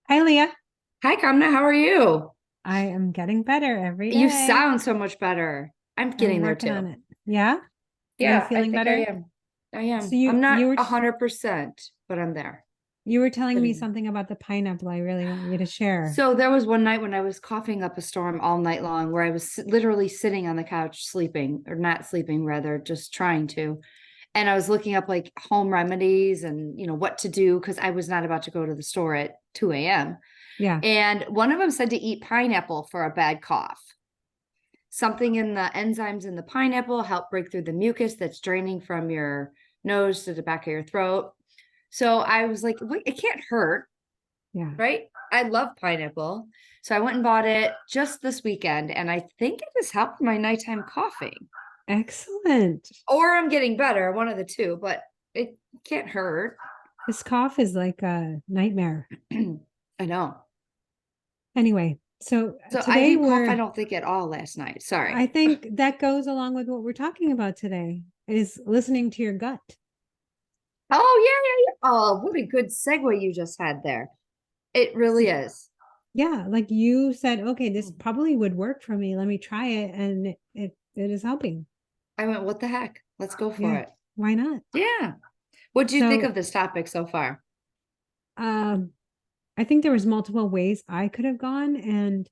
Hi, Leah. Hi, Kamna. How are you? I am getting better every You day. sound so much better. I'm I'm getting there working on too. it. Yeah? You Yeah, I feeling think I better? am. I So am. you I'm not you were 100%, but I'm there. you were telling me Getting something about the pineapple I really want you to share. So there was one night when I was coughing up a storm all night long where I was literally sitting on the couch sleeping, or not sleeping, rather, just trying to. And I was looking up like home remedies and, what to do because I was not about to go to the store at 2 a.m. Yeah. And one of them said to eat pineapple for a bad cough. Something in the enzymes in the pineapple help break through the mucus that's draining from your nose to the back of your throat. So I was like, wait, it can't hurt, Yeah. right? I love pineapple. So I went and bought it just this weekend, and I think it has helped my nighttime coughing. Excellent. Or I'm getting better, one of the two, but it can't hurt. This cough is like a nightmare. I know. Anyway, so So I today didn't cough, I don't think at all last night. I Sorry. think that goes along with what we're talking about today is listening to your gut. Oh, yeah, yeah, yeah. Oh, what a good segue you just had there. It really is. Yeah, like you said, okay, this probably would work for me. Let me try it. And it is helping. I went, what the heck? Let's go for Yeah. it. Why not? Yeah. What do you think So of this topic so far? um I think there was multiple ways I could have gone. And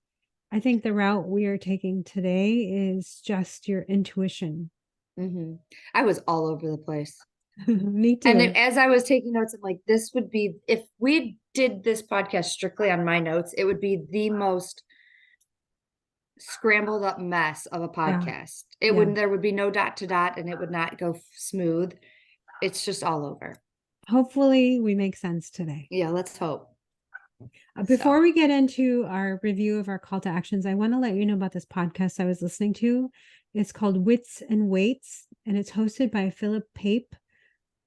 I think the route we are taking today is just your intuition. I was all over the place. Me And too. as I was taking notes, I'm like, this would be, if we did this podcast strictly on my notes, it would be the most scrambled up mess of a Yeah. podcast. It Yeah. wouldn't, there would be no dot to dot and it would not go smooth. It's just all over. Hopefully we make sense today. Yeah, let's hope. Before So, we get into our review of our call to actions, I want to let you know about this podcast I was listening to. It's called Wits and Weights, and it's hosted by Philip Pape.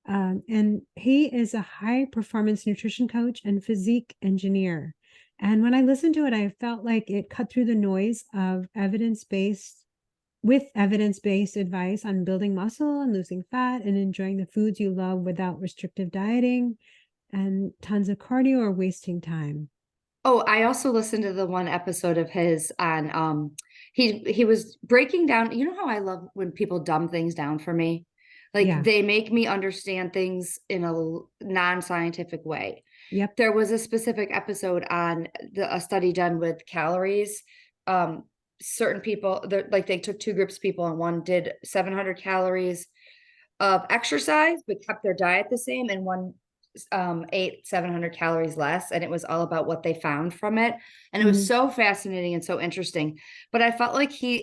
And he is a high performance nutrition coach and physique engineer. And when I listened to it, I felt like it cut through the noise of evidence based advice on building muscle and losing fat and enjoying the foods you love without restrictive dieting and tons of cardio or wasting time. oh, I also listened to the one episode of his on he was breaking down, how I love when people dumb things down for me. Like Yeah. they make me understand things in a non-scientific way. Yep. There was a specific episode on a study done with calories. Um, Certain people, like they took two groups of people, and one did 700 calories of exercise but kept their diet the same, and one ate 700 calories less, and it was all about what they found from it. And it was Mhm. so fascinating and so interesting. But I felt like his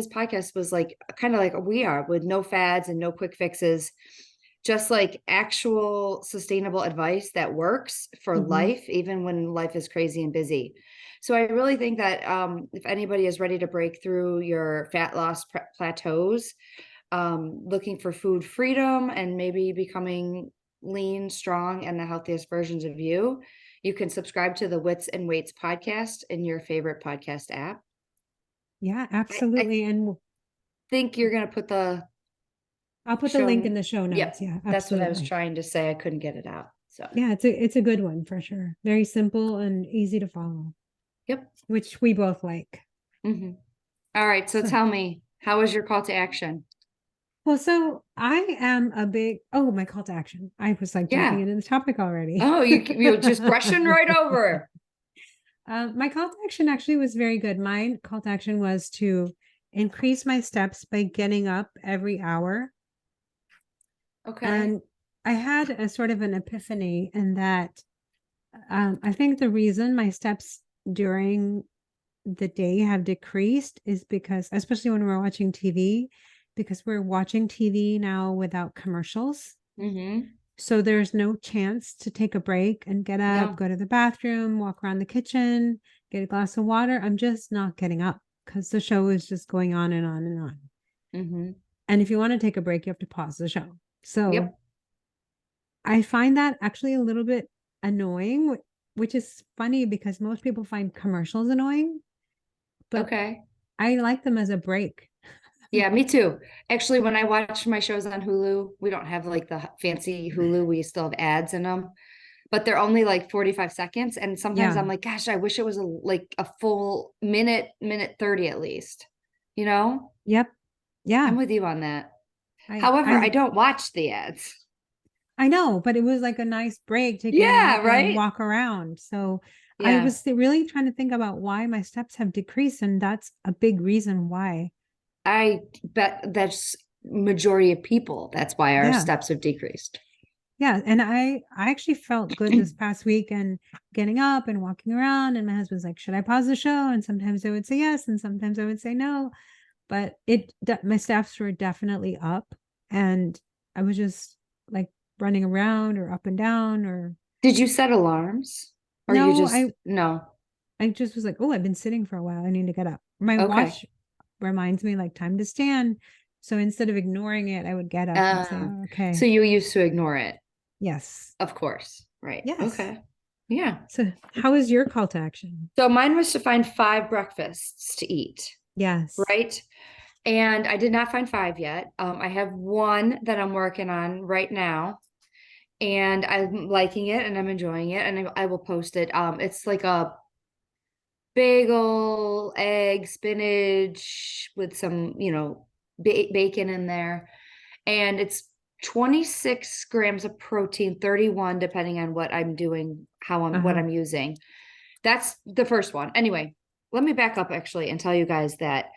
podcast was like kind of like we are, with no fads and no quick fixes, just like actual sustainable advice that works for Mhm. life, even when life is crazy and busy. So I really think that if anybody is ready to break through your fat loss plateaus, looking for food freedom and maybe becoming lean, strong, and the healthiest versions of you, you can subscribe to the Wits and Weights podcast in your favorite podcast app. Yeah, I absolutely. And think you're going to put the I'll put the link in show. the show notes. Yep, Yeah, that's what I was absolutely. trying to say. I couldn't get it out. So, Yeah, it's a good one for sure. Very simple and easy to follow, yep. which we both like. hmm All right. So So, tell me, how was your call to action? so I am a big, oh, my call to action. I was like jumping Yeah. into the topic already. Oh, you're just brushing right over. My call to action actually was very good. My call to action was to increase my steps by getting up every hour. Okay. And I had a sort of an epiphany in that I think the reason my steps during the day have decreased is because, especially when we're watching TV, because we're watching TV now without commercials. Mm-hmm. So there's no chance to take a break and get up, No. go to the bathroom, walk around the kitchen, get a glass of water. I'm just not getting up because the show is just going on and on and on. Mm-hmm. And if you want to take a break, you have to pause the show. So Yep. I find that actually a little bit annoying, which is funny because most people find commercials annoying, but Okay. I like them as a break. Yeah, me too. Actually, when I watch my shows on Hulu, we don't have like the fancy Hulu. We still have ads in them. but they're only like 45 seconds. And sometimes Yeah. I'm like, gosh, I wish it was like a full minute 30 at least. You know, Yep. I'm Yeah. with you on that. I However, I I don't watch the ads. I know, but it was like a nice break to get Yeah, up and right. walk around. So I Yeah. was really trying to think about why my steps have decreased, and that's a big reason why. I bet that's majority of people. That's why our Yeah. steps have decreased. Yeah. And I actually felt good this past week and getting up and walking around. And my husband's like, should I pause the show? And sometimes I would say yes, and sometimes I would say no. But my steps were definitely up. And I was just like running around or up and down or Did you set alarms? Or you no, just no? I just was like, oh, I've been sitting for a while. I need to get up. My Okay. watch reminds me like time to stand. So instead of ignoring it, I would get up and say, Uh, oh, so okay. you used to ignore it, Yes. of course. Right. Yes. Okay. Yeah. So how is your call to action? So mine was to find 5 breakfasts to eat, Yes. right? And I did not find 5 yet. I have one that I'm working on right now, and I'm liking it and I'm enjoying it, and I will post it. It's like a bagel, egg, spinach with some, bacon in there. And it's 26 grams of protein, 31 depending on what I'm doing, what Uh-huh. I'm using. That's the first one. Anyway, let me back up actually and tell you guys that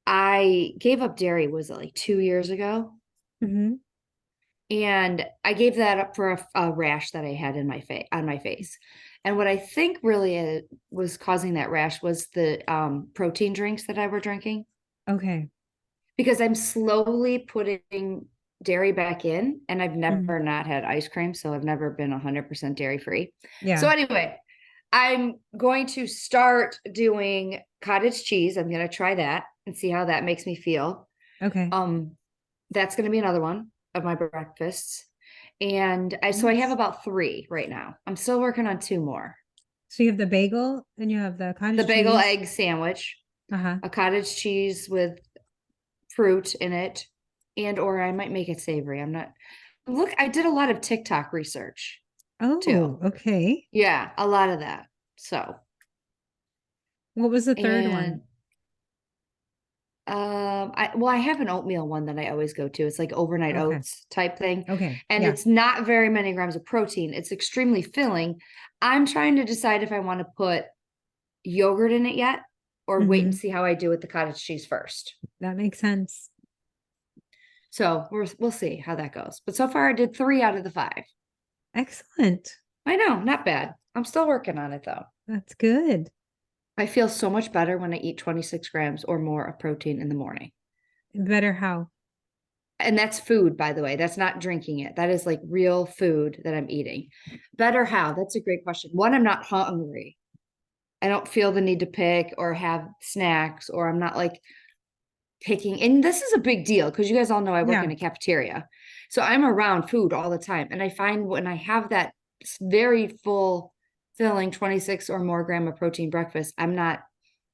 I gave up dairy, was it like 2 years ago? Hmm. And I gave that up for a rash that I had in my face on my face. And what I think really was causing that rash was the protein drinks that I were drinking, Okay. because I'm slowly putting dairy back in, and I've Mhm. never not had ice cream, so I've never been 100% dairy free. So Yeah. anyway, I'm going to start doing cottage cheese. I'm going to try that and see how that makes me feel. Okay. Um, that's going to be another one of my breakfasts. And so I have Nice. about 3 right now. I'm still working on 2 more. So you have the bagel and you have the The cottage bagel cheese. egg sandwich, Uh-huh. a cottage cheese with fruit in it, and or I might make it savory. I'm not Look, I did a lot of TikTok research too. Oh, okay. Yeah, a lot of that. So, What was the third and one? I have an oatmeal one that I always go to. It's like overnight Okay. oats type thing. Okay. And Yeah. it's not very many grams of protein. It's extremely filling. I'm trying to decide if I want to put yogurt in it yet, or wait and Hmm. see how I do with the cottage cheese first. That makes sense. So we'll see how that goes. But so far I did 3 out of the 5. Excellent. I know, not bad. I'm still working on it though. That's good. I feel so much better when I eat 26 grams or more of protein in the morning. Better how? And that's food, by the way. That's not drinking it. That is like real food that I'm eating. Better how? That's a great question. One, I'm not hungry. I don't feel the need to pick or have snacks, or I'm not like picking. And this is a big deal because you guys all know I work Yeah. in a cafeteria. So I'm around food all the time. And I find when I have that very full, filling 26 or more gram of protein breakfast, I'm not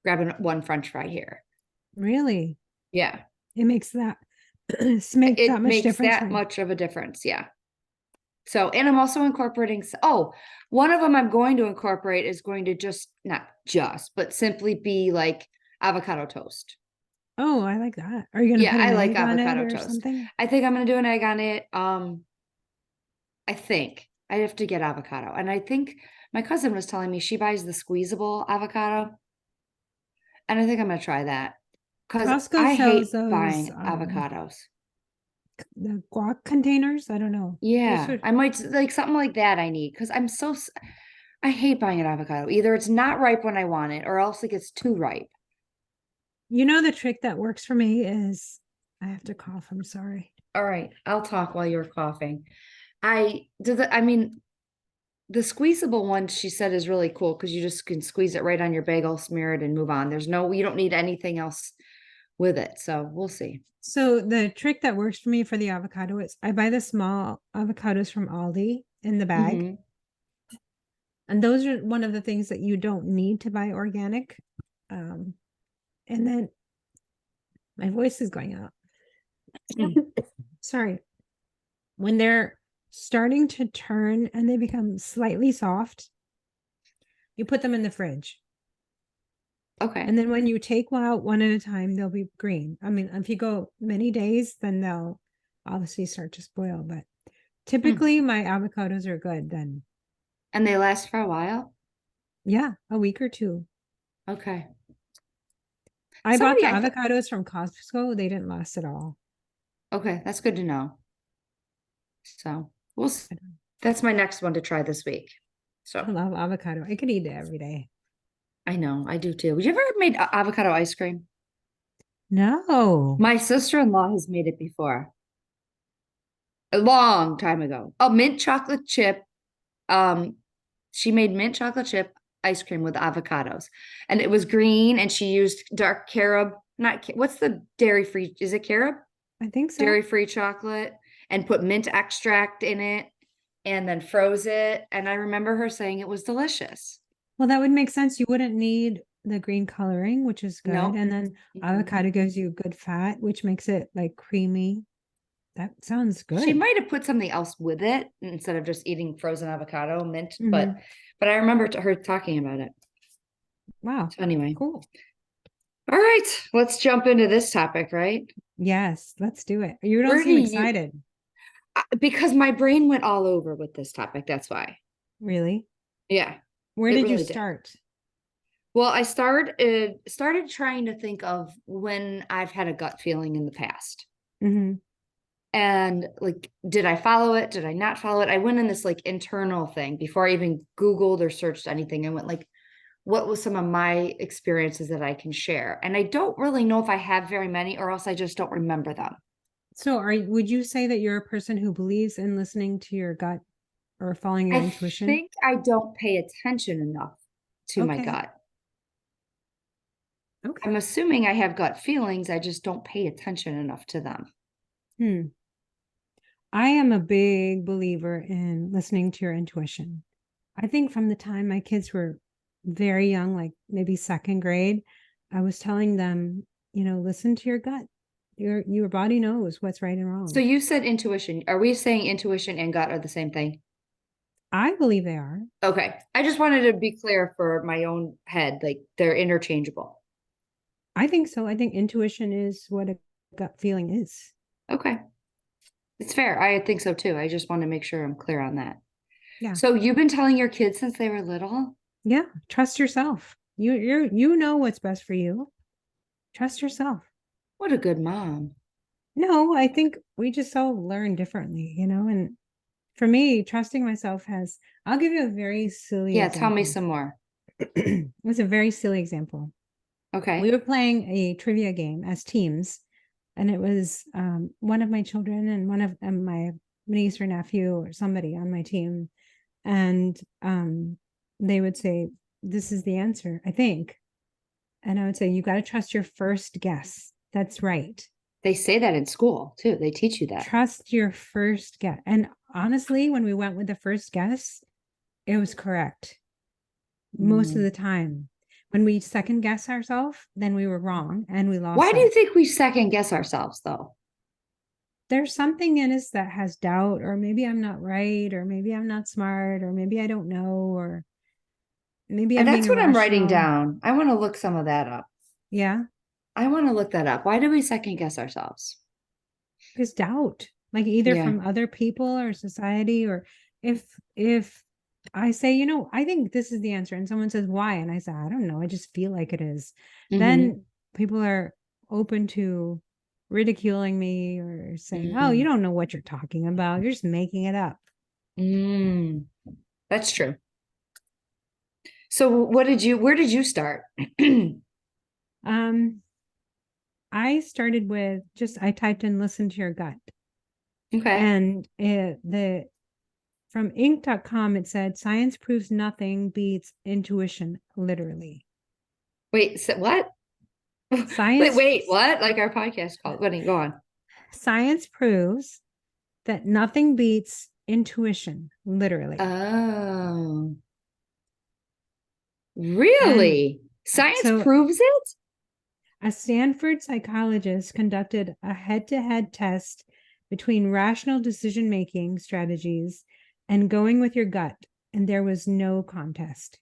grabbing one French fry here. Really? Yeah. It makes that make that It much makes difference for that you. much of a difference. Yeah. So, and I'm also incorporating, one of them I'm going to incorporate is going to not just, but simply be like avocado toast. Oh, I like that. Are you gonna Yeah, put I an like egg on it avocado or toast. something? I think I'm going to do an egg on it. I think I have to get avocado. And I think my cousin was telling me she buys the squeezable avocado. And I think I'm going to try that because Costco I sells hate those buying avocados. the guac containers. I don't know. Those Yeah, are, I might like something like that I need because I hate buying an avocado. Either it's not ripe when I want it, or else it gets too ripe. the trick that works for me is I have to cough. I'm sorry. All right, I'll talk while you're coughing. I mean, the squeezable one she said is really cool because you just can squeeze it right on your bagel, smear it, and move on. You don't need anything else with it. So we'll see. So the trick that works for me for the avocado is I buy the small avocados from Aldi in the bag. Hmm. And those are one of the things that you don't need to buy organic. Um, and then my voice is going out. Sorry. When they're starting to turn and they become slightly soft, you put them in the fridge. Okay. And then when you take out one at a time, they'll be green. I mean, if you go many days, then they'll obviously start to spoil. But Hmm. typically my avocados are good then. And they last for a while? Yeah, a week or two. Okay. I bought Somebody the I th avocados from Costco. They didn't last at all. Okay, that's good to know. So we'll I don't- that's my next one to try this week. So I love avocado. I could eat it every day. I know, I do too. You ever made avocado ice cream? No. My sister-in-law has made it before, a long time ago. Oh, mint chocolate chip. Um, she made mint chocolate chip ice cream with avocados, and it was green. And she used dark carob, not what's the dairy free? Is it carob? I think so. Dairy free chocolate, and put mint extract in it, and then froze it. And I remember her saying it was delicious. Well, that would make sense. You wouldn't need the green coloring, which is good. Nope. And then Mm-mm. avocado gives you good fat, which makes it like creamy. That sounds She good. might have put something else with it instead of just eating frozen avocado mint, but Hmm. I remember her talking about it. Wow. So anyway, Cool. all right, let's jump into this topic, right? Yes, let's do it. You don't Where do seem you, excited. because my brain went all over with this topic, that's why. Really? Yeah, Where it did you really did. start? Well, I started trying to think of when I've had a gut feeling in the past. Hmm. And like, did I follow it? Did I not follow it? I went in this like internal thing before I even Googled or searched anything. I went like, what was some of my experiences that I can share? And I don't really know if I have very many, or else I just don't remember them. So would you say that you're a person who believes in listening to your gut or following your I intuition? think I don't pay attention enough to my Okay. gut. I'm Okay. assuming I have gut feelings. I just don't pay attention enough to them. Hmm. I am a big believer in listening to your intuition. I think from the time my kids were very young, like maybe second grade, I was telling them, listen to your gut. Your body knows what's right and So wrong. you said intuition. Are we saying intuition and gut are the same thing? I believe they are. Okay. I just wanted to be clear for my own head, like they're interchangeable. I think so. I think intuition is what a gut feeling is. Okay. It's fair. I think so too. I just want to make sure I'm clear on that. Yeah. So you've been telling your kids since they were little? Yeah. Trust yourself. You know what's best for you. Trust yourself. What a good mom. No, I think we just all learn differently, and for me, trusting myself I'll give you a very silly Yeah, tell me example. some more. It's a very silly example. We Okay. were playing a trivia game as teams, and it was one of my children and one of my niece or nephew or somebody on my team. And they would say, "This is the answer, I think." And I would say, "You got to trust your first guess. That's right. They say that in school too. They teach you that. Trust your first guess." And honestly, when we went with the first guess, it was correct most of Mm. the time. When we second guess ourselves, then we were wrong and we Why lost do you out. think we second guess ourselves though? There's something in us that has doubt, or maybe I'm not right, or maybe I'm not smart, or maybe I don't know, or maybe And I'm being that's what I'm writing irrational. down. I want to look some of that up. Yeah, I want to look that up. Why do we second guess ourselves? because doubt, like either Yeah. from other people or society, or if I say, I think this is the answer, and someone says why, and I say, I don't know, I just feel like it is, Hmm. then people are open to ridiculing me or saying, oh, you Mm. don't know what you're talking about. You're just making it up. Mm. That's true. So where did you start? Um, I started with I typed in listen to your gut. Okay. And from Inc.com, it said science proves nothing beats intuition, literally. Wait, so what? Science Wait, what? Like our podcast called. What? Go on. science proves that nothing beats intuition, literally. Oh, And really? Science so proves a Stanford psychologist conducted a head-to-head test between rational decision making strategies and going with your gut, and there was no contest.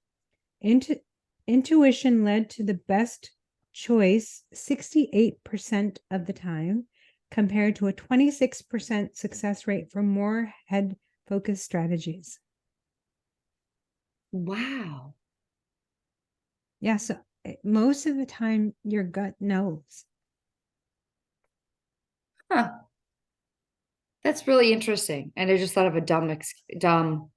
Intuition led to the best choice 68% of the time, compared to a 26% success rate for more head focused strategies. Wow. Yeah, so most of the time your gut knows. Huh. That's really interesting. And I just thought of a dumb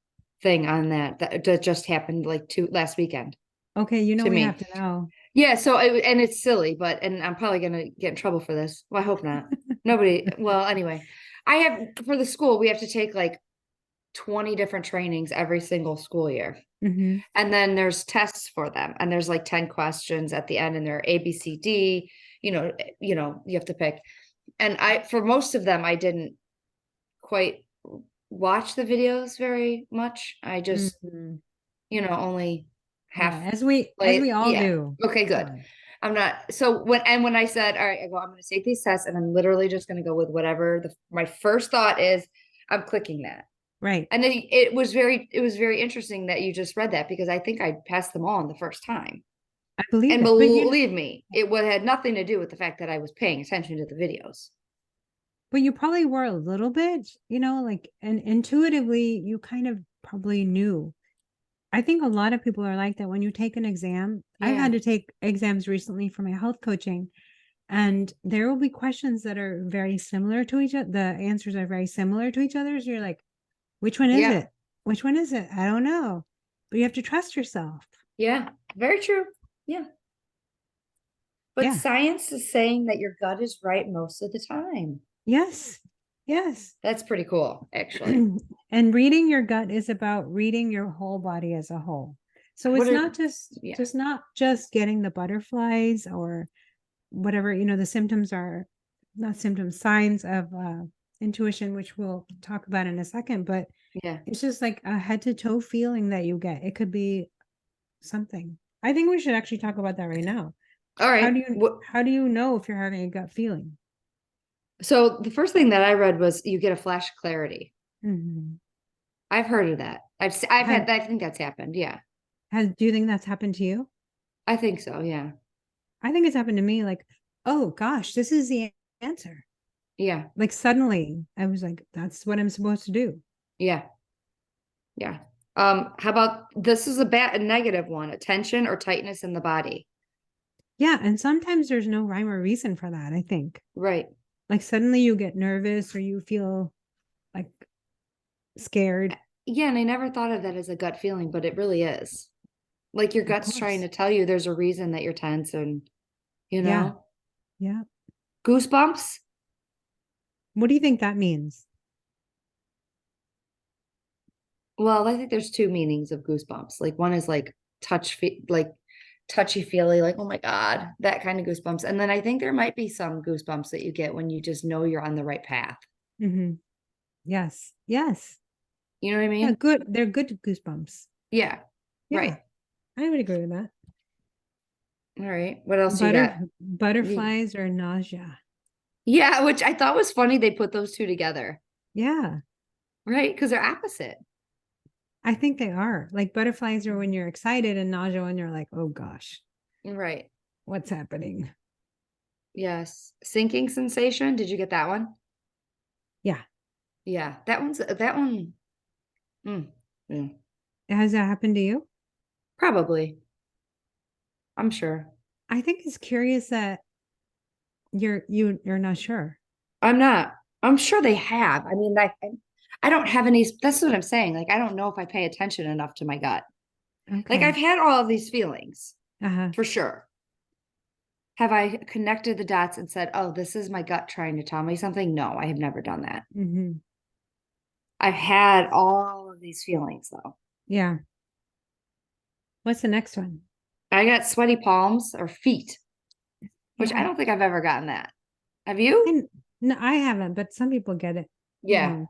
thing on that just happened like last weekend Okay, to we have me. to know. Yeah, so and it's silly, and I'm probably gonna get in trouble for this. Well, I hope not. Nobody. Well, anyway, I have for the school, we have to take like 20 different trainings every single school year. Mm-hmm. And then there's tests for them, and there's like 10 questions at the end, and they're A, B, C, D, you have to pick. And for most of them, I didn't quite watch the videos very much. I just, Mm-hmm. only Yeah, half as we play. all Yeah. do. Okay, good. Sorry. I'm not, so when I said, all right, I go, I'm going to take these tests and I'm literally just going to go with whatever my first thought is, I'm clicking that. Right. And then it was very interesting that you just read that, because I think I passed them all on the first time. I believe And it. believe me, it had nothing to do with the fact that I was paying attention to the videos. But you probably were a little bit, and intuitively you kind of probably knew. I think a lot of people are like that when you take an exam. I've Yeah. had to take exams recently for my health coaching, and there will be questions that are very similar to each other. The answers are very similar to each other. So you're like, which one is Yeah. it? Which one is it? I don't know. But you have to trust yourself. Yeah. Very true. Yeah. But Yeah. science is saying that your gut is right most of the time. Yes. Yes. That's pretty cool, actually. And reading your gut is about reading your whole body as a whole. So it's not Yeah. just not just getting the butterflies or whatever, the symptoms are not symptoms, signs of intuition, which we'll talk about in a second, but Yeah. it's just like a head to toe feeling that you get. It could be something. I think we should actually talk about that right now. All right. How do you know if you're having a gut feeling? So the first thing that I read was you get a flash of clarity. Mm-hmm. I've heard of that. I've had I think that's happened. Yeah. Do you think that's happened to you? I think so. Yeah. I think it's happened to me. Like, oh gosh, this is the answer. Yeah. Like suddenly I was like, that's what I'm supposed to do. Yeah. Yeah. How about this is a negative one, a tension or tightness in the body. Yeah. And sometimes there's no rhyme or reason for that, I think. Right. Like suddenly you get nervous or you feel like scared. Yeah, and I never thought of that as a gut feeling, but it really is. Like your gut's trying to tell you there's a reason that you're tense, and Yeah. Yeah. Goosebumps. What do you think that means? Well, I think there's two meanings of goosebumps. Like one is like like touchy feely, like, oh my God, that kind of goosebumps. And then I think there might be some goosebumps that you get when you just know you're on the right path. Mm-hmm. Yes. Yes. You know what I Yeah, mean? good. They're good goosebumps. Yeah. Yeah. Right. I would agree with that. All right. What else you got? Butterflies or nausea? Yeah, which I thought was funny. They put those two together. Yeah. Right. Because they're opposite. I think they are. Like butterflies are when you're excited and nausea when you're like, oh gosh. Right. What's happening? Yes. Sinking sensation. Did you get that one? Yeah. Yeah. That one. Yeah. Has that happened to you? Probably. I'm sure. I think it's curious that you're not sure. I'm not. I'm sure they have. I mean, I don't have any. That's what I'm saying. Like, I don't know if I pay attention enough to my gut. Okay. Like, I've had all of these feelings Uh-huh. for sure. Have I connected the dots and said, oh, this is my gut trying to tell me something? No, I have never done that. Mm-hmm. I've had all of these feelings though. Yeah. What's the next one? I got sweaty palms or feet, which Yeah. I don't think I've ever gotten that. Have you? No, I haven't, but some people get it. Yeah.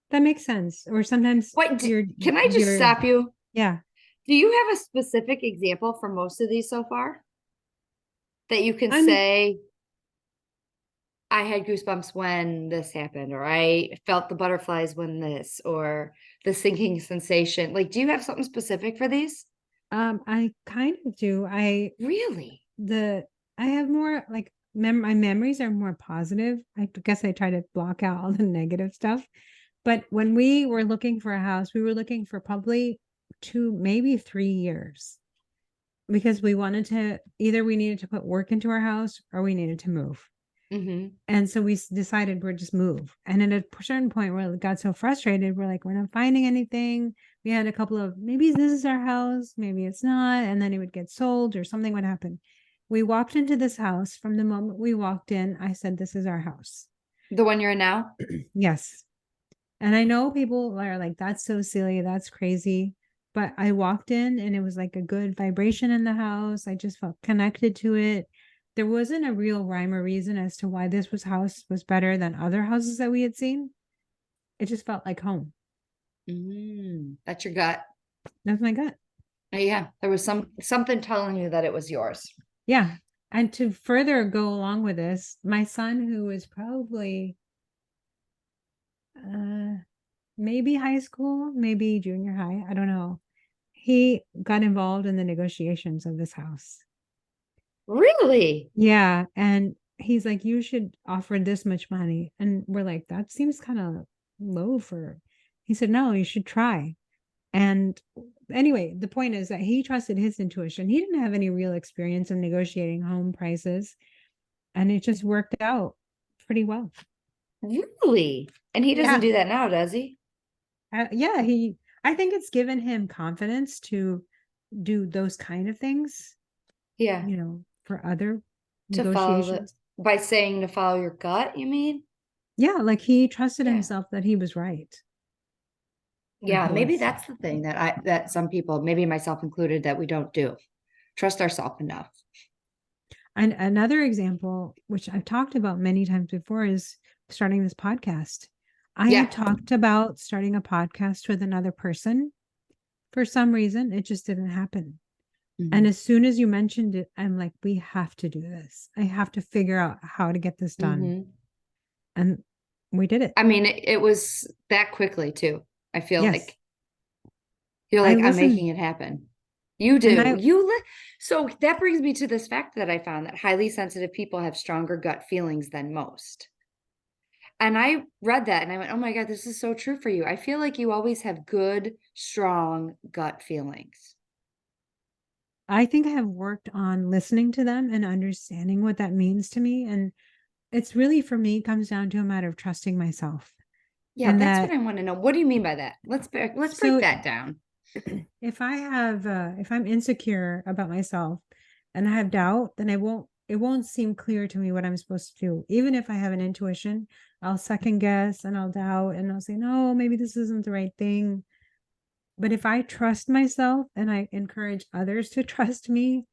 That makes sense. Or sometimes Wait, can I just stop you? Yeah. Do you have a specific example for most of these so far that you can say, I had goosebumps when this happened, or I felt the butterflies when this, or the sinking sensation. Like, do you have something specific for these? I kind of do. Really? The I have more like my memories are more positive. I guess I try to block out all the negative stuff. But when we were looking for a house, we were looking for probably 2, maybe 3 years because we wanted to either we needed to put work into our house or we needed to move. Mm-hmm. And so we decided we'd just move. And at a certain point where it got so frustrated, we're like, we're not finding anything. We had a couple of maybe this is our house, maybe it's not. And then it would get sold or something would happen. We walked into this house. From the moment we walked in, I said, this is our house. The one you're in now? Yes. And I know people are like, that's so silly. That's crazy. But I walked in and it was like a good vibration in the house. I just felt connected to it. There wasn't a real rhyme or reason as to why this house was better than other houses that we had seen. It just felt like home. That's your gut. That's my gut. Yeah, there was something telling you that it was yours. Yeah. And to further go along with this, my son, who is probably uh maybe high school, maybe junior high, I don't know. He got involved in the negotiations of this house. Really? Yeah. And he's like, you should offer this much money. And we're like, that seems kind of low for. He said, no, you should try. And anyway, the point is that he trusted his intuition. He didn't have any real experience in negotiating home prices. And it just worked out pretty well. Really? And he doesn't Yeah. do that now, does he? Yeah. I think it's given him confidence to do those kind of things, Yeah. for other To follow the negotiations. by saying to follow your gut, you mean? Yeah, like he trusted Yeah. himself that he was right. And Yeah, he maybe was. that's the thing that some people, maybe myself included, that we don't do. Trust ourselves enough. And another example, which I've talked about many times before, is starting this podcast. I Yeah. had talked about starting a podcast with another person. For some reason, it just didn't happen. And Mhm. as soon as you mentioned it, I'm like, we have to do this. I have to figure out how to get this done. Mhm. And we did it. I mean, it was that quickly too. I feel Yes. like you're I like, I'm listened making it happen. You and do. So that brings me to this fact that I found that highly sensitive people have stronger gut feelings than most. And I read that and I went, oh my God, this is so true for you. I feel like you always have good, strong gut feelings. I think I have worked on listening to them and understanding what that means to me. And it's really for me comes down to a matter of trusting myself. Yeah, And that's what that I want to know. What do you mean by that? Let's break so that down. if I'm insecure about myself and I have doubt, then it won't seem clear to me what I'm supposed to do. Even if I have an intuition, I'll second guess and I'll doubt and I'll say, no, maybe this isn't the right thing. But if I trust myself and I encourage others to trust me,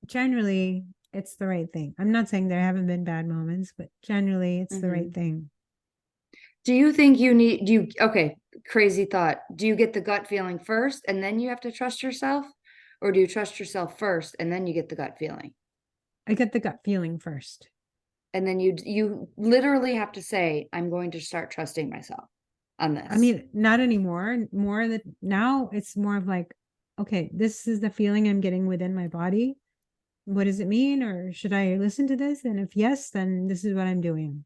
generally it's the right thing. I'm not saying there haven't been bad moments, but generally it's the right Mhm. thing. Do you think okay, crazy thought. Do you get the gut feeling first and then you have to trust yourself? Or do you trust yourself first and then you get the gut feeling? I get the gut feeling first. And then you literally have to say, I'm going to start trusting myself on I this. mean, not anymore. More that now it's more of like, okay, this is the feeling I'm getting within my body. What does it mean? Or should I listen to this? And if yes, then this is what I'm doing.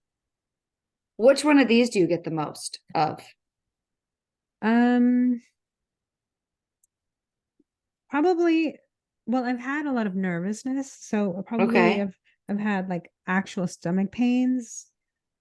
Which one of these do you get the most of? Um, Probably, well, I've had a lot of nervousness. So probably Okay. I've had like actual stomach pains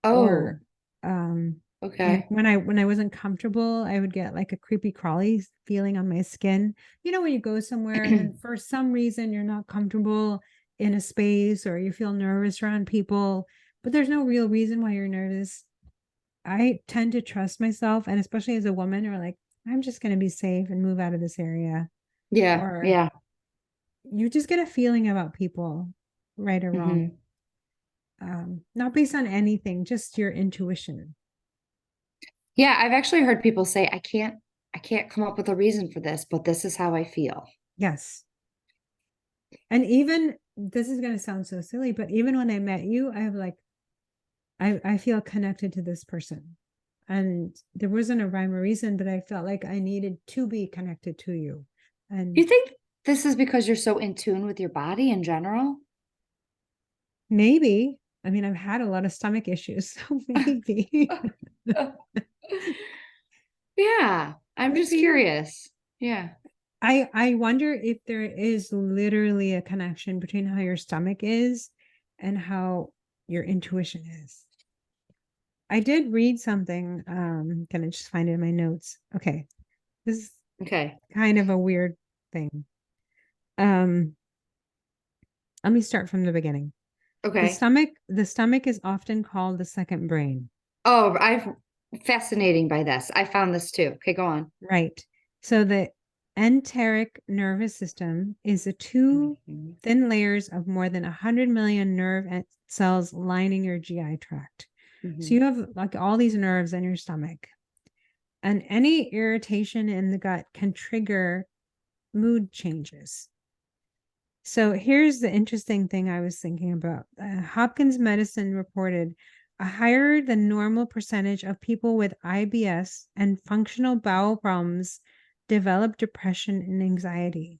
or Oh, like okay. when I wasn't comfortable, I would get like a creepy crawly feeling on my skin. When you go somewhere and for some reason you're not comfortable in a space or you feel nervous around people, but there's no real reason why you're nervous. I tend to trust myself, and especially as a woman, or like, I'm just going to be safe and move out of this area. Yeah, Or yeah. you just get a feeling about people, right or wrong. Hmm. Not based on anything, just your intuition. Yeah, I've actually heard people say, I can't come up with a reason for this, but this is how I feel. Yes. And even this is going to sound so silly, but even when I met you, I have like, I feel connected to this person. And there wasn't a rhyme or reason, but I felt like I needed to be connected to you. Do And you think this is because you're so in tune with your body in general? maybe, I mean, I've had a lot of stomach issues, so maybe. Yeah, I'm Could just be. curious. Yeah. I wonder if there is literally a connection between how your stomach is and how your intuition is. I did read something. Can I just find it in my notes? Okay. This is Okay. kind of a weird thing. Um, Let me start from the beginning. Okay. The stomach is often called the second brain. Oh, I'm fascinating by this. I found this too. Okay, go on. Right. So the enteric nervous system is the two Mhm. thin layers of more than 100 million cells lining your GI tract. So Mhm. you have like all these nerves in your stomach, and any irritation in the gut can trigger mood changes. So here's the interesting thing I was thinking about. Hopkins Medicine reported a higher than normal percentage of people with IBS and functional bowel problems develop depression and anxiety.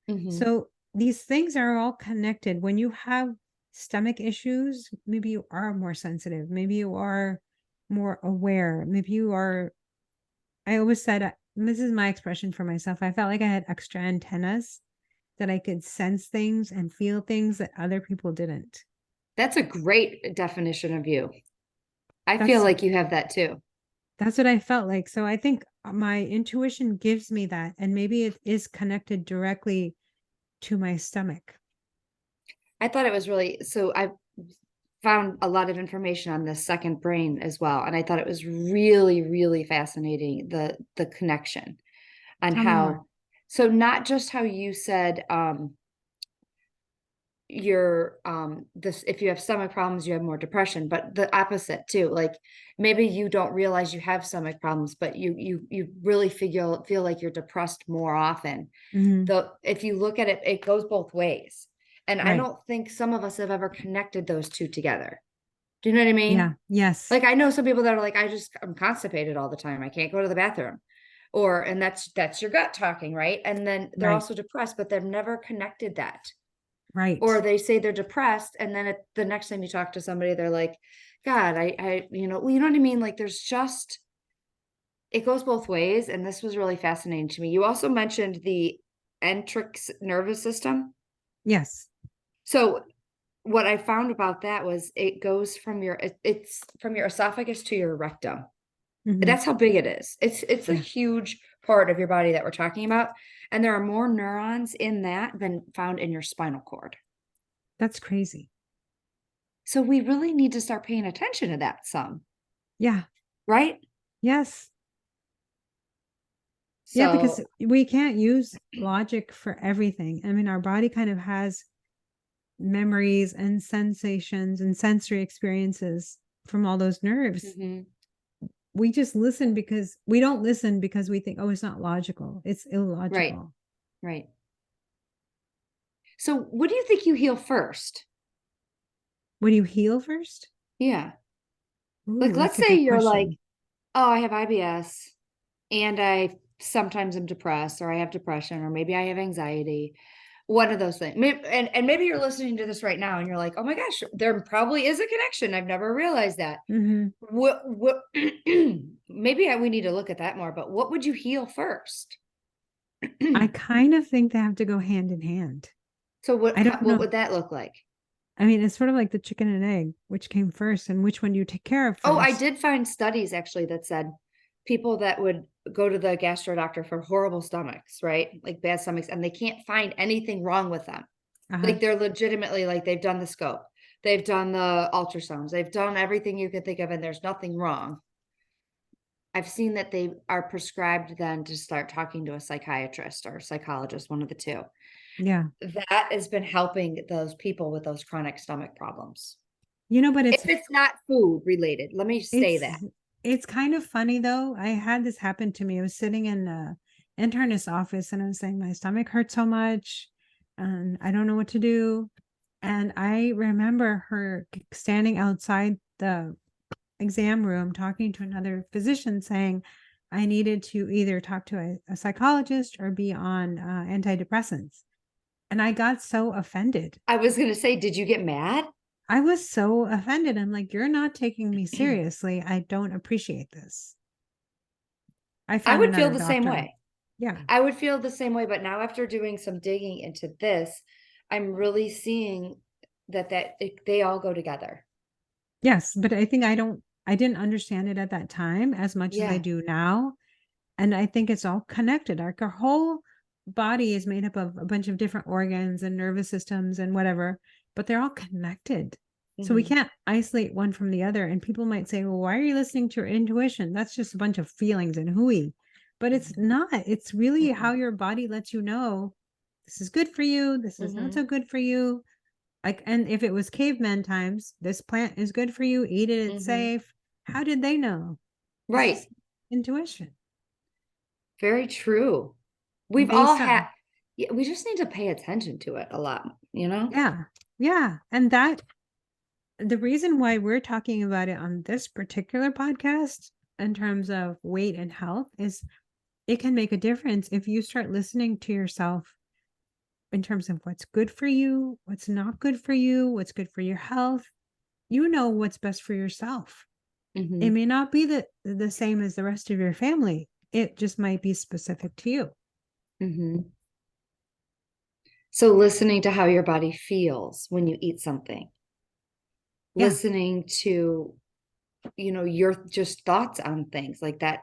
Mhm. So these things are all connected. When you have stomach issues, maybe you are more sensitive, maybe you are more aware, maybe you are. I always said, this is my expression for myself. I felt like I had extra antennas that I could sense things and feel things that other people didn't. That's a great definition of you. I feel That's like you have that too. that's what I felt like. So I think my intuition gives me that, and maybe it is connected directly to my stomach. I thought it was really so I found a lot of information on the second brain as well, and I thought it was really, really fascinating the connection on Tell me more. how so not just how you said your this if you have stomach problems you have more depression but the opposite too like maybe you don't realize you have stomach problems but you really feel like you're depressed more often Mhm. though if you look at it it goes both ways and I Right. don't think some of us have ever connected those two together. Do you know what I Yeah. mean? Yes. Like I know some people that are like I'm constipated all the time, I can't go to the bathroom, or and that's your gut talking, right? And then they're Right. also depressed but they've never connected that, or Right. they say they're depressed and then the next time you talk to somebody they're like god I well, you know what I mean, like there's just it goes both ways and this was really fascinating to me. You also mentioned the enteric nervous system. Yes. So what I found about that was it goes from it's from your esophagus to your rectum. Hmm. That's how big it is. It's a Yeah. huge part of your body that we're talking about, and there are more neurons in that than found in your spinal cord. That's crazy. So we really need to start paying attention to that some, Yeah. right? Yes. Yeah, because So we can't use logic for everything. I mean, our body kind of has memories and sensations and sensory experiences from all those nerves. mhm, We just listen because we don't listen because we think, oh, it's not logical. It's right, illogical. right. So what do you think you heal first? When you heal first? Yeah. Ooh, Like let's that's a say good you're like, question. "Oh, I have IBS and I sometimes am depressed or I have depression or maybe I have anxiety." One of those things. And maybe you're listening to this right now and you're like, "Oh my gosh, there probably is a connection. I've never realized that." Hmm. What maybe we need to look at that more, but what would you heal first? I kind of think they have to go hand in hand. So I don't what know. would that look like? I mean, it's sort of like the chicken and egg, which came first and which one do you take care of Oh, I first? did find studies actually that said people that would go to the gastro doctor for horrible stomachs, right? Like bad stomachs, and they can't find anything wrong with them. Uh-huh. Like they're legitimately like they've done the scope, they've done the ultrasounds, they've done everything you could think of, and there's nothing wrong. I've seen that they are prescribed then to start talking to a psychiatrist or a psychologist, one of the two. Yeah. That has been helping those people with those chronic stomach problems. But If it's not food related, let me say that. it's it's kind of funny though. I had this happen to me. I was sitting in a internist office and I was saying my stomach hurts so much and I don't know what to do. And I remember her standing outside the exam room talking to another physician saying I needed to either talk to a psychologist or be on antidepressants. And I got so offended. I was going to say, did you get mad? I was so offended. I'm like, you're not taking me seriously. I don't appreciate this. I I found would feel another the same doctor. way. Yeah. I would feel the same way, but now after doing some digging into this, I'm really seeing that they all go together. Yes, but I didn't understand it at that time as much as I Yeah. do now. And I think it's all connected. Our whole body is made up of a bunch of different organs and nervous systems and whatever, but they're all connected. So we Mm-hmm. can't isolate one from the other. And people might say, well, why are you listening to your intuition? That's just a bunch of feelings and hooey. But it's not. It's really how your body lets you know this is good for you. This is not Mm-hmm. so good for you. Like, and if it was caveman times, this plant is good for you, eat it, it's Mm-hmm. safe. How did they know? It's Right. just intuition Very true. We've all based had, on, yeah, we just need to pay attention to it a lot, you know? yeah, yeah. And that the reason why we're talking about it on this particular podcast in terms of weight and health is it can make a difference if you start listening to yourself in terms of what's good for you, what's not good for you, what's good for your health. You know what's best for yourself. It Mm-hmm. may not be the same as the rest of your family. It just might be specific to you. Mm-hmm. So listening to how your body feels when you eat something, Yeah. listening to, your just thoughts on things like that.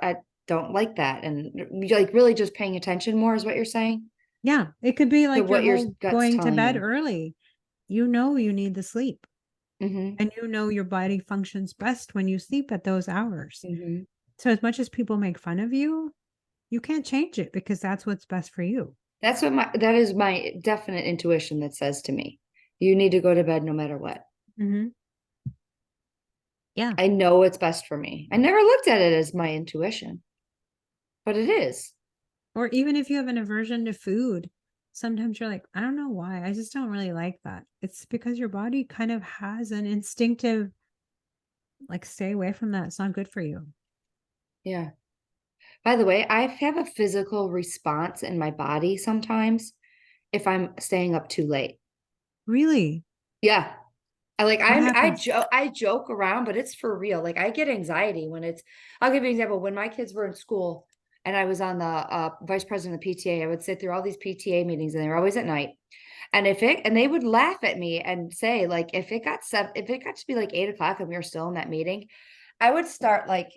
I don't like that. And like really just paying attention more is what you're saying Yeah. It could be to like your what your whole gut's going to telling bed you. early. You know you need the sleep. Mm-hmm. And you know your body functions best when you sleep at those hours. Mm-hmm. So as much as people make fun of you, you can't change it because that's what's best for you. That is my definite intuition that says to me, you need to go to bed no matter what. Mm-hmm. Yeah. I know it's best for me. I never looked at it as my intuition, but it is. Or even if you have an aversion to food, sometimes you're like, I don't know why. I just don't really like that. It's because your body kind of has an instinctive, like, stay away from that. It's not good for you. Yeah. By the way, I have a physical response in my body sometimes if I'm staying up too late. Really? Yeah. What happens? I joke around, but it's for real. Like I get anxiety when I'll give you an example. When my kids were in school and I was on the vice president of PTA, I would sit through all these PTA meetings and they were always at night. And they would laugh at me and say, like, if it got to be like 8 o'clock and we were still in that meeting, I would start like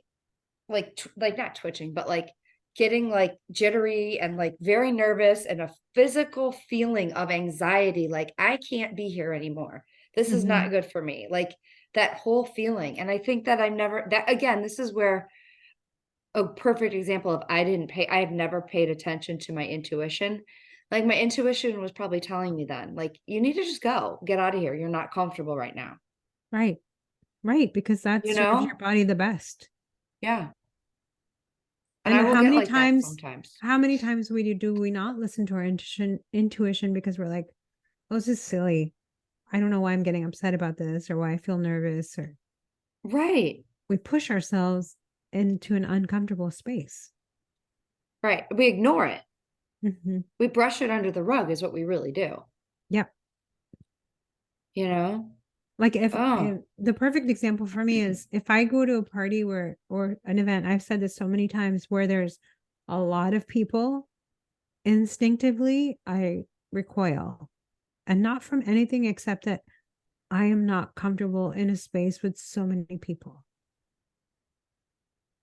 not twitching, but like getting like jittery and like very nervous and a physical feeling of anxiety. Like I can't be here anymore. This is Mm-hmm. not good for me. Like that whole feeling. And I think that this is where a perfect example of I have never paid attention to my intuition. Like my intuition was probably telling me then, like, you need to just go, get out of here. You're not comfortable right now. Right. Right. Because that You serves your know? body the best. Yeah. And I And will get like that sometimes. how many times do we not listen to our intuition because we're like, oh, this is silly. I don't know why I'm getting upset about this or why I feel nervous, or Right. we push ourselves into an uncomfortable space. Right. We ignore it. Mm-hmm. We brush it under the rug is what we really do. Yep. You know? Like Oh. if the perfect example for me is if I go to a party where or an event, I've said this so many times, where there's a lot of people, instinctively I recoil, and not from anything except that I am not comfortable in a space with so many people.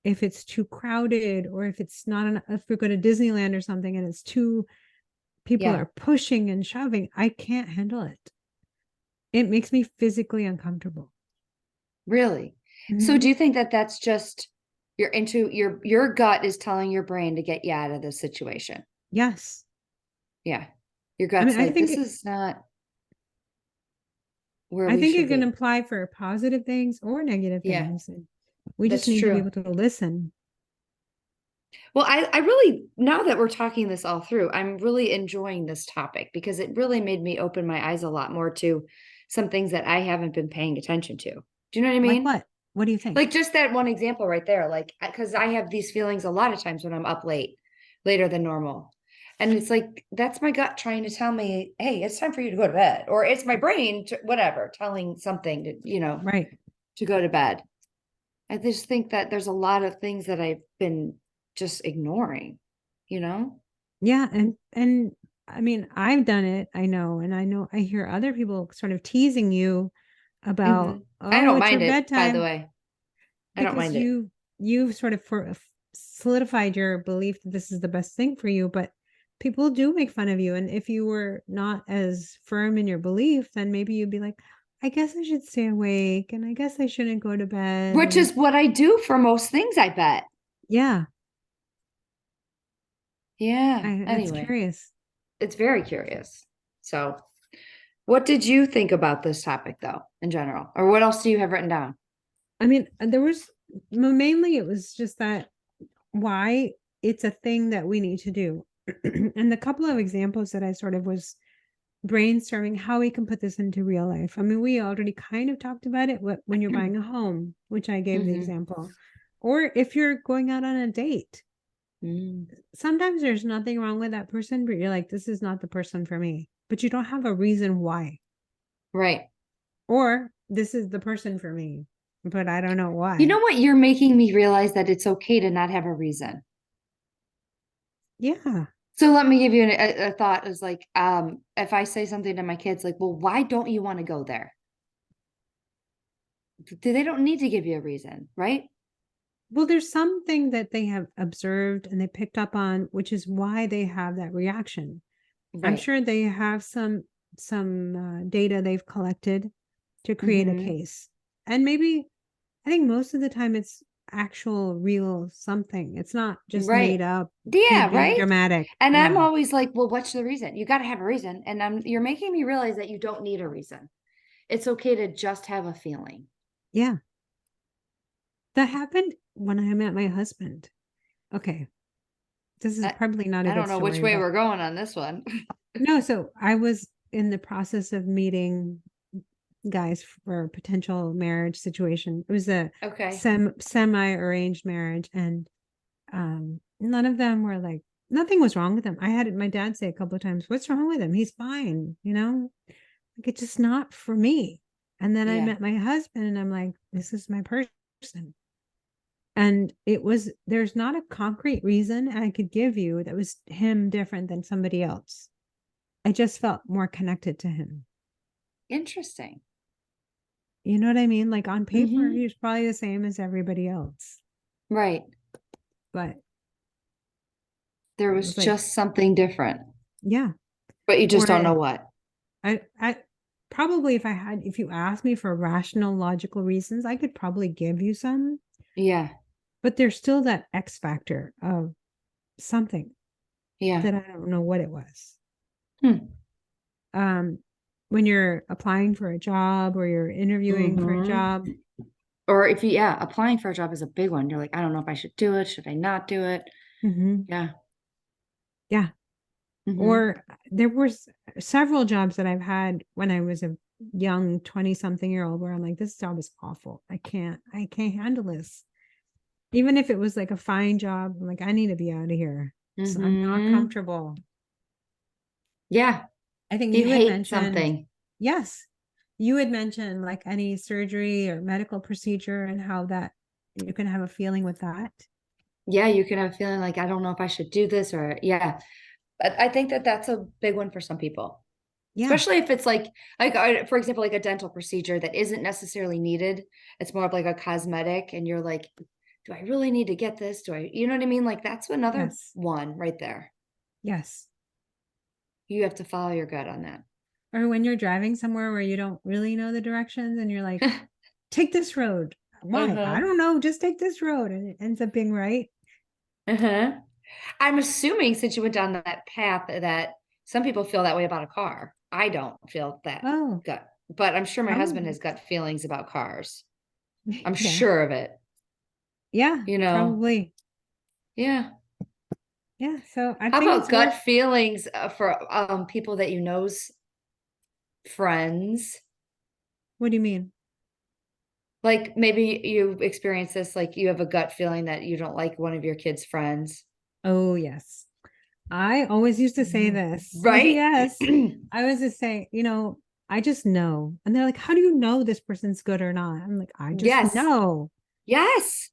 If it's too crowded, or if it's not enough, if we go to Disneyland or something and it's too, people Yeah. are pushing and shoving, I can't handle it. It makes me physically uncomfortable. Really. So do Mm-hmm. you think that that's just your gut is telling your brain to get you out of this situation? Yes. Yeah. Your I mean, gut's like, this is not where I we think should it can be. apply for positive things or negative Yeah, things. And we just that's need to be true. able to listen. Well, I really, now that we're talking this all through, I'm really enjoying this topic because it really made me open my eyes a lot more to some things that I haven't been paying attention to. Do you know what I Like mean? what? What do you think? Like just that one example right there, like, because I have these feelings a lot of times when I'm up late, later than normal. And it's like, that's my gut trying to tell me, hey, it's time for you to go to bed. Or it's my brain, whatever, telling something to, Right. to go to bed. I just think that there's a lot of things that I've been just ignoring, you know? Yeah. And I mean, I've done it, I know, and I know I hear other people sort of teasing you Hmm. about, I oh, don't it's your mind it, by the bedtime, way. I don't because mind it. you've sort of solidified your belief that this is the best thing for you, but people do make fun of you. And if you were not as firm in your belief, then maybe you'd be like, I guess I should stay awake and I guess I shouldn't go to bed. Which And is what I do for most things, I bet. yeah, Yeah. that's Anyway, curious. it's very curious. So, what did you think about this topic, though, in general? Or what else do you have written down? I mean, there was mainly it was just that why it's a thing that we need to do. And the couple of examples that I sort of was brainstorming how we can put this into real life. I mean, we already kind of talked about it when you're buying a home, which I gave the Hmm. example, or if you're going out on a date. Mm. Sometimes there's nothing wrong with that person, but you're like, this is not the person for me. But you don't have a reason why. Right. Or this is the person for me, but I don't know You know why. what? You're making me realize that it's okay to not have a reason. Yeah. So let me give you a thought is like, if I say something to my kids, like, well, why don't you want to go there? They don't need to give you a reason, right? Well, there's something that they have observed and they picked up on, which is why they have that reaction. I'm Right. sure they have some data they've collected to create a Hmm. case. And maybe I think most of the time it's actual real something. It's not just Right. made up Yeah, being right. dramatic. And I'm Yeah. always like, well, what's the reason? You got to have a reason. And you're making me realize that you don't need a reason. It's okay to just have a feeling. Yeah. That happened when I met my husband. Okay. This is I, probably not a I good don't know which story, way but we're going on this one. no, so I was in the process of meeting guys for a potential marriage situation. It was a Okay. semi arranged marriage, and none of them were like nothing was wrong with them. I had my dad say a couple of times, "What's wrong with him? He's fine," like it's just not for me. And then I Yeah. met my husband, and I'm like, "This is my person." And there's not a concrete reason I could give you that was him different than somebody else. I just felt more connected to him. Interesting. You know what I mean? Like on paper, Hmm. he was probably the same as everybody else, Right. but There it was was like, just something different, yeah. but you just Or don't know what. I probably if you asked me for rational, logical reasons, I could probably give you some, Yeah. but there's still that X factor of something Yeah. that I don't know what it was. Hmm. Um, when you're applying for a job or you're interviewing for a Hmm. job, Or if you, yeah, applying for a job is a big one. You're like, I don't know if I should do it. Should I not do it? mhm, Yeah. yeah. Hmm. Or there were several jobs that I've had when I was a young 20 something year old where I'm like, this job is awful. I can't handle this. Even if it was like a fine job, I'm like, I need to be out of here. I'm not Hmm. comfortable. Yeah. I think You you had hate mentioned, something. yes, you had mentioned like any surgery or medical procedure and how that you can have a feeling with that. Yeah. You can have a feeling like, I don't know if I should do this or, yeah. But I think that that's a big one for some people, Yeah. especially if it's like, for example, like a dental procedure that isn't necessarily needed. It's more of like a cosmetic, and you're like, do I really need to get this? You know what I mean? Like that's another Yes. one right there. Yes. You have to follow your gut on that. Or when you're driving somewhere where you don't really know the directions and you're like, take this road. Why? I Uh-huh. don't know. Just take this road. And it ends up being right. Uh-huh. I'm assuming since you went down that path that some people feel that way about a car. I don't feel that Oh, gut, but I'm sure my husband probably. has gut feelings about cars. I'm Yeah. sure of it, Yeah. you know. Probably. Yeah. Yeah. So I How think about it's gut worth, feelings for people that you know's friends? what do you mean? Like maybe you experience this, like you have a gut feeling that you don't like one of your kids' friends. Oh, yes. I always used to say this. Right? Yes. I was just say, I just know. And they're like, how do you know this person's good or not? I'm like, I just Yes. know. Yes.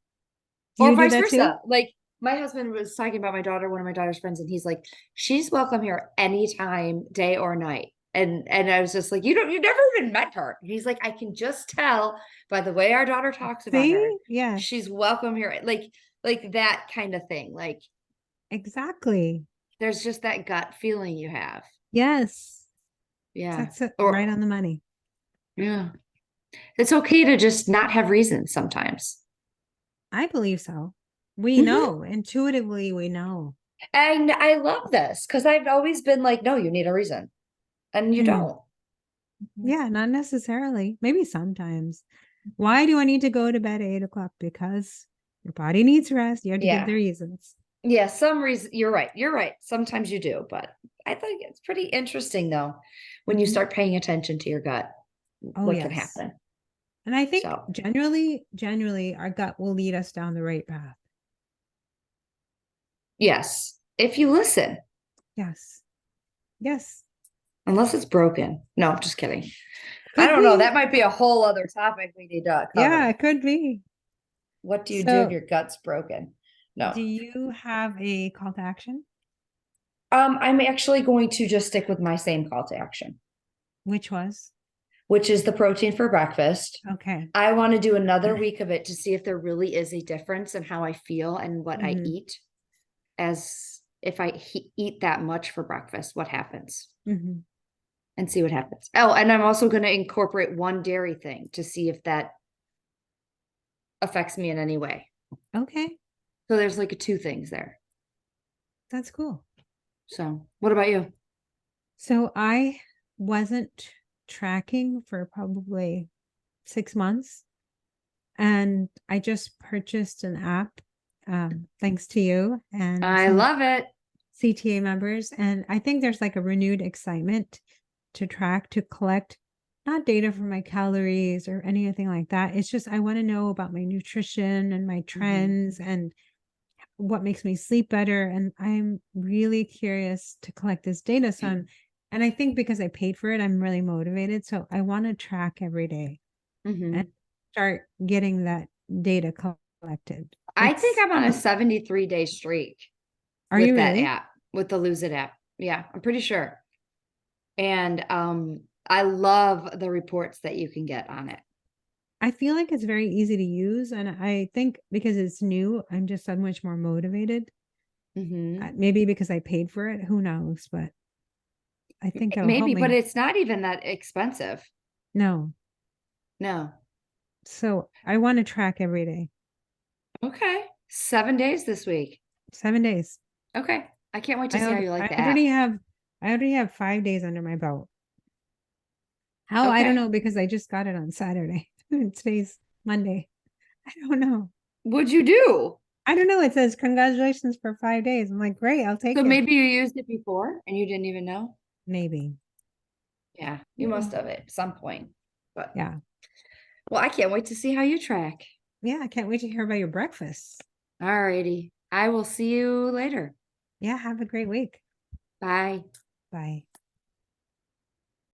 Do Or you do vice that too? versa. Like my husband was talking about my daughter, one of my daughter's friends, and he's like, she's welcome here anytime, day or night. And I was just like, you never even met her. And he's like, I can just tell by the way our daughter talks about her, See? Yes, she's welcome here. Like that kind of thing. Like exactly. there's just that gut feeling you have. Yes. Yeah. That's it, right Or on the money. yeah. It's okay to just not have reasons sometimes. I believe so. We Mhm. know. Intuitively, we know. And I love this because I've always been like, no, you need a reason. And you Hmm. don't. Yeah, not necessarily. Maybe sometimes. Why do I need to go to bed at 8 o'clock? Because your body needs rest. You have to give the Yeah. reasons. Yeah. Some reason you're right. You're right. Sometimes you do, but I think it's pretty interesting though when you Mhm. start paying attention to your gut, Oh, what can yes. happen. And I think So, generally, our gut will lead us down the right path. yes, if you listen, Yes. Yes. unless it's broken. No, I'm just kidding. I Could don't know. be. That might be a whole other topic we need to Yeah, cover. it could be. What do you do if So, your gut's broken? No. do you have a call to action? I'm actually going to just stick with my same call to action, Which was? which is the protein for breakfast. Okay. I want to do another week of it to see if there really is a difference in how I feel and what I Hmm. eat. As if I eat that much for breakfast, what happens? Hmm. And see what happens. Oh, and I'm also going to incorporate one dairy thing to see if that affects me in any way. Okay. So there's like two things there. That's cool. So, what about you? So I wasn't tracking for probably 6 months. And I just purchased an app, thanks to you and I some love it. CTA members. And I think there's like a renewed excitement to track, to collect not data for my calories or anything like that. It's just I want to know about my nutrition and my Mhm. trends and what makes me sleep better. And I'm really curious to collect this data. And I think because I paid for it, I'm really motivated. So I want to track every day and Mhm. start getting that data collected. I think It's, I'm on a 73-day streak are you with that really? app, with the Lose It app. Yeah, I'm pretty sure. And I love the reports that you can get on it. I feel like it's very easy to use. And I think because it's new, I'm just so much more motivated. Mhm. Maybe because I paid for it. Who knows? But I think it'll help Maybe, but me. it's not even that expensive. No. No. So I want to track every day, Okay. 7 days this week. 7 days. Okay. I can't wait to see how you like I the already app. have, I already have 5 days under my belt. How? I don't Okay. know because I just got it on Saturday. Today's Monday. I don't know. What'd you do? I don't know. It says congratulations for 5 days. I'm like, great, I'll take So it. maybe you used it before and you didn't even know? Maybe. Yeah, you must Maybe. have at some point. But Yeah. well, I can't wait to see how you track. Yeah. I can't wait to hear about your breakfast. All righty. I will see you later. Yeah. Have a great week. Bye. Bye.